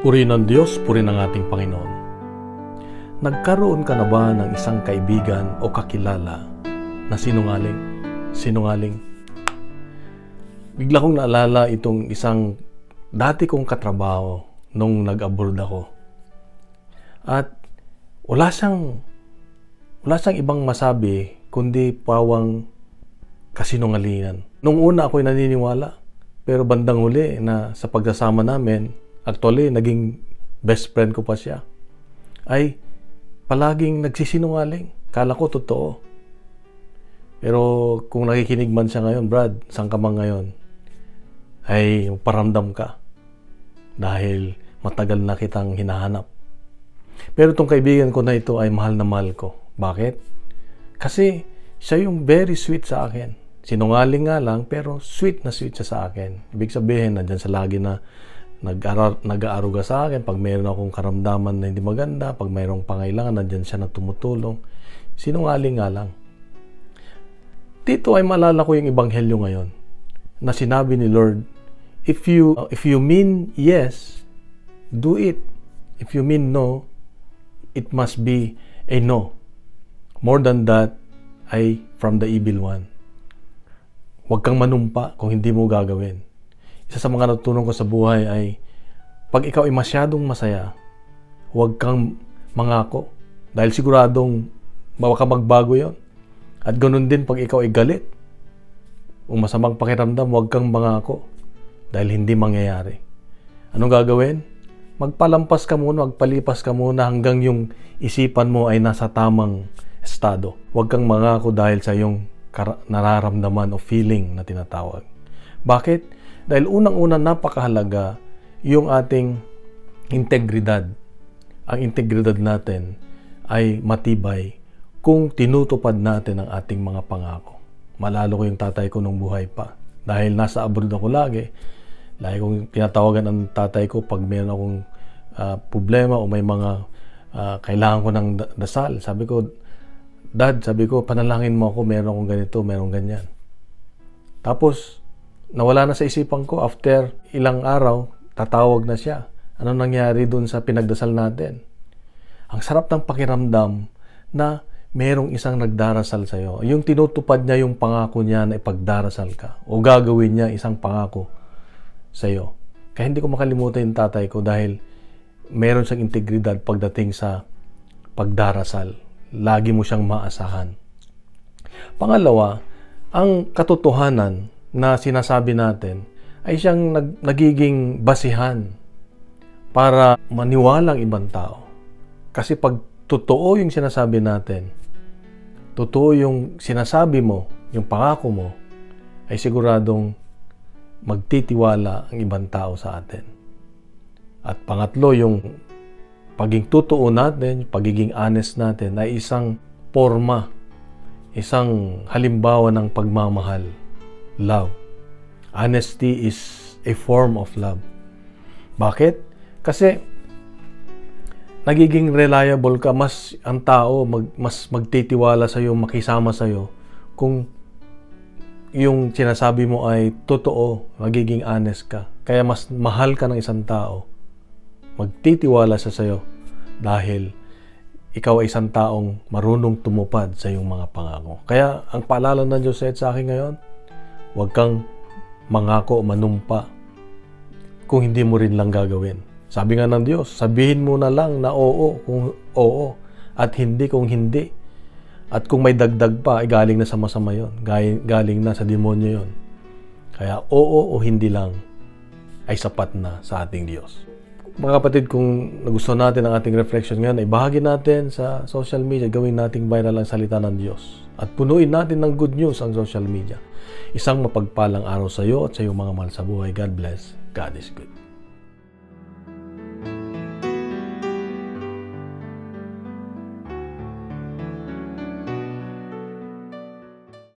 Purihin ng Diyos, purihin ng ating Panginoon. Nagkaroon ka na ba ng isang kaibigan o kakilala na sinungaling? Sinungaling. Bigla kong naalala itong isang dati kong katrabaho nung nag-abroad ako. At wala siyang ibang masabi kundi pawang kasinungalingan. Nung una ako'y naniniwala, pero bandang huli na sa pagsasama namin, actually, naging best friend ko pa siya, ay palaging nagsisinungaling. Kala ko totoo. Pero kung nakikinig man siya ngayon, Brad, saan ka man ngayon? Ay paramdam ka. Dahil matagal na kitang hinahanap. Pero itong kaibigan ko na ito ay mahal na mahal ko. Bakit? Kasi siya yung very sweet sa akin. Sinungaling nga lang, pero sweet na sweet siya sa akin. Ibig sabihin, nandyan sa lagi na nag-aaruga sa akin. Pag mayroon akong karamdaman na hindi maganda, pag mayroong pangailangan, nandyan siya na tumutulong. Sinungaling nga lang. Dito ay maalala ko yung ebanghelyo ngayon na sinabi ni Lord, if you mean yes, do it. If you mean no, it must be a no. More than that, ay from the evil one. Huwag kang manumpa kung hindi mo gagawin. Isa sa mga natutunan ko sa buhay ay pag ikaw ay masyadong masaya, huwag kang mangako. Dahil siguradong baka magbago yon. At ganoon din pag ikaw ay galit o masamang pakiramdam, huwag kang mangako. Dahil hindi mangyayari. Anong gagawin? Magpalampas ka muna, magpalipas ka muna hanggang yung isipan mo ay nasa tamang estado. Huwag kang mangako dahil sa yung nararamdaman o feeling na tinatawag. Bakit? Dahil unang-una napakahalaga yung ating integridad. Ang integridad natin ay matibay kung tinutupad natin ang ating mga pangako. Malalo ko yung tatay ko nung buhay pa. Dahil nasa abroad ako lagi kong tinatawagan ang tatay ko pag mayroon akong problema o may mga kailangan ko ng dasal. Sabi ko, Dad, panalangin mo ako, meron akong ganito, meron ganyan. Tapos, nawala na sa isipan ko, after ilang araw, tatawag na siya. Ano nangyari dun sa pinagdasal natin? Ang sarap ng pakiramdam na merong isang nagdarasal sa'yo. Yung tinutupad niya yung pangako niya na ipagdarasal ka. O gagawin niya isang pangako sa'yo. Kaya hindi ko makalimutan yung tatay ko dahil meron siyang integridad pagdating sa pagdarasal. Lagi mo siyang maasahan. Pangalawa, ang katotohanan na sinasabi natin ay siyang nagiging basihan para maniwala ang ibang tao. Kasi pag totoo yung sinasabi natin, totoo yung sinasabi mo, yung pangako mo, ay siguradong magtitiwala ang ibang tao sa atin. At pangatlo, yung pagiging totoo natin, pagiging honest natin ay isang forma, isang halimbawa ng pagmamahal, love. Honesty is a form of love. Bakit? Kasi nagiging reliable ka, mas ang tao mas magtitiwala sa iyo, makisama sa iyo kung yung sinasabi mo ay totoo, magiging honest ka. Kaya mas mahal ka ng isang tao. Magtitiwala sa sayo dahil ikaw ay isang taong marunong tumupad sa iyong mga pangako. Kaya ang paalala ng Diyos sa akin ngayon, huwag kang mangako o manumpa kung hindi mo rin lang gagawin. Sabi nga ng Diyos, sabihin mo na lang na oo kung oo at hindi kung hindi. At kung may dagdag pa, ay galing na sa masama yun. Galing na sa demonyo yun. Kaya oo o hindi lang ay sapat na sa ating Diyos. Mga kapatid, kung nagustuhan natin ang ating reflection ngayon, ay bahagi natin sa social media, gawin nating viral ang salita ng Diyos. At punuin natin ng good news ang social media. Isang mapagpalang araw sa iyo at sa iyong mga mahal sa buhay. God bless. God is good.